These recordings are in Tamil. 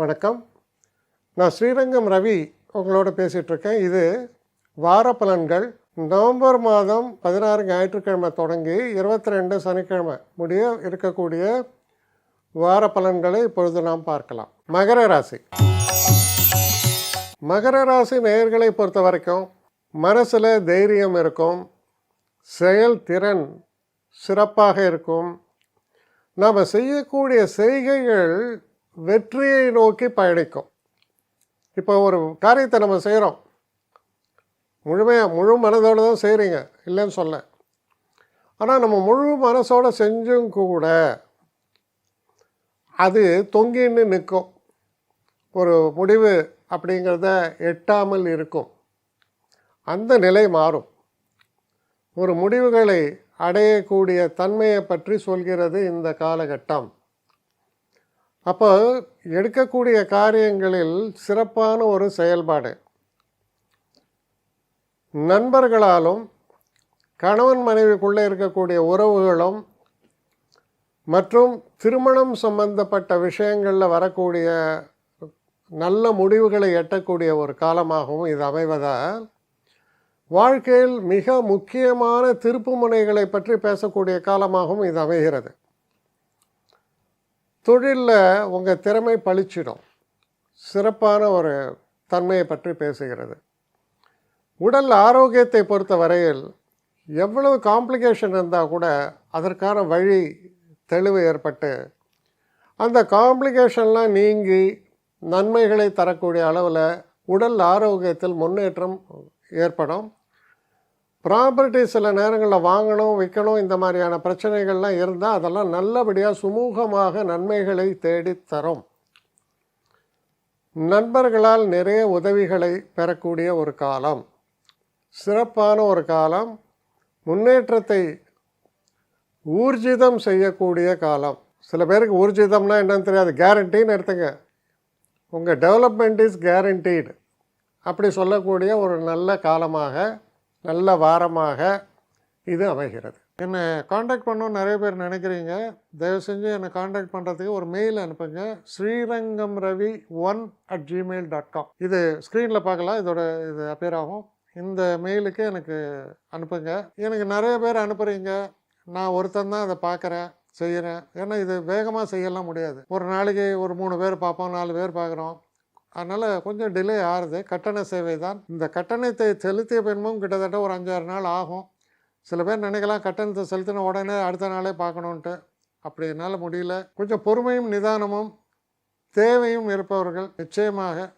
வணக்கம். நான் ஸ்ரீரங்கம் ரவி உங்களோட பேசிகிட்ருக்கேன். இது வார பலன்கள். நவம்பர் மாதம் 16 ஞாயிற்றுக்கிழமை தொடங்கி 22 சனிக்கிழமை முடிய இருக்கக்கூடிய வார பலன்களை இப்பொழுது நாம் பார்க்கலாம். மகர ராசி. மகர ராசி நேயர்களை பொறுத்த வரைக்கும் மனசில் தைரியம் இருக்கும், செயல்திறன் சிறப்பாக இருக்கும். நாம் செய்யக்கூடிய செய்கைகள் வெற்றியை நோக்கி பயணிக்கும். இப்போ ஒரு காரியத்தை நம்ம செய்கிறோம், முழு மனதோடு தான் செய்கிறீங்க, இல்லைன்னு சொல்ல. ஆனால் நம்ம முழு மனசோடு செஞ்சும் கூட அது தொங்கின்னு நிற்கும், ஒரு முடிவு அப்படிங்கிறத எட்டாமல் இருக்கும். அந்த நிலை மாறும். ஒரு முடிவுகளை அடையக்கூடிய தன்மையை பற்றி சொல்கிறது இந்த காலகட்டம். அப்போ எடுக்கக்கூடிய காரியங்களில் சிறப்பான ஒரு செயல்பாடு. நண்பர்களாலும் கணவன் மனைவிக்குள்ளே இருக்கக்கூடிய உறவுகளும் மற்றும் திருமணம் சம்பந்தப்பட்ட விஷயங்களில் வரக்கூடிய நல்ல முடிவுகளை எட்டக்கூடிய ஒரு காலமாகவும் இது அமைவதால் வாழ்க்கையில் மிக முக்கியமான திருப்புமுனைகளை பற்றி பேசக்கூடிய காலமாகவும் இது அமைகிறது. தொழிலில் உங்கள் திறமை பளிச்சிடும், சிறப்பான ஒரு தன்மையை பற்றி பேசுகிறது. உடல் ஆரோக்கியத்தை பொறுத்த வரையில் எவ்வளவு காம்ப்ளிகேஷன் இருந்தால் கூட அதற்கான வழி தெளிவு ஏற்பட்டு அந்த காம்ப்ளிகேஷன்லாம் நீங்கி நன்மைகளை தரக்கூடிய அளவில் உடல் ஆரோக்கியத்தில் முன்னேற்றம் ஏற்படும். ப்ராப்பர்ட்டி சில நேரங்களில் வாங்கணும் விற்கணும் இந்த மாதிரியான பிரச்சனைகள்லாம் இருந்தால் அதெல்லாம் நல்லபடியாக சுமூகமாக நன்மைகளை தேடித்தரும். நண்பர்களால் நிறைய உதவிகளை பெறக்கூடிய ஒரு காலம், சிறப்பான ஒரு காலம், முன்னேற்றத்தை ஊர்ஜிதம் செய்யக்கூடிய காலம். சில பேருக்கு ஊர்ஜிதம்னா என்னன்னு தெரியாது, கேரண்டின்னு எடுத்துங்க. உங்கள் டெவலப்மெண்ட் இஸ் கேரண்டீடு அப்படி சொல்லக்கூடிய ஒரு நல்ல காலமாக, நல்ல வாரமாக இது அமைகிறது. என்னை காண்டாக்ட் பண்ணணும்னு நிறைய பேர் நினைக்கிறீங்க. தயவு செஞ்சு என்னை காண்டாக்ட் பண்ணுறதுக்கு ஒரு மெயில் அனுப்புங்க, srirangamravi1@gmail.com. இது ஸ்க்ரீனில் பார்க்கலாம், இது அப்பியர் ஆகும். இந்த மெயிலுக்கு எனக்கு அனுப்புங்க. எனக்கு நிறைய பேர் அனுப்புகிறீங்க, நான் ஒருத்தன் தான் அதை பார்க்குறேன், செய்கிறேன். ஏன்னா இது வேகமாக செய்யலாம் முடியாது. ஒரு நாளைக்கு ஒரு 3 பேர் பார்ப்போம், 4 பேர் பார்க்குறோம். அதனால் கொஞ்சம் டிலே ஆகுது. கட்டண சேவை தான். இந்த கட்டணத்தை செலுத்திய பின்பும் கிட்டத்தட்ட ஒரு 5-6 நாள் ஆகும். சில பேர் நினைக்கலாம் கட்டணத்தை செலுத்தின உடனே அடுத்த நாளே பார்க்கணுன்ட்டு. அப்படி என்னால் முடியல. கொஞ்சம் பொறுமையும் நிதானமும் தேவையும் இருப்பவர்கள் நிச்சயமாக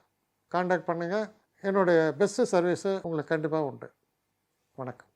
காண்டாக்ட் பண்ணுங்கள். என்னுடைய பெஸ்ட்டு சர்வீஸு உங்களுக்கு கண்டிப்பாக உண்டு. வணக்கம்.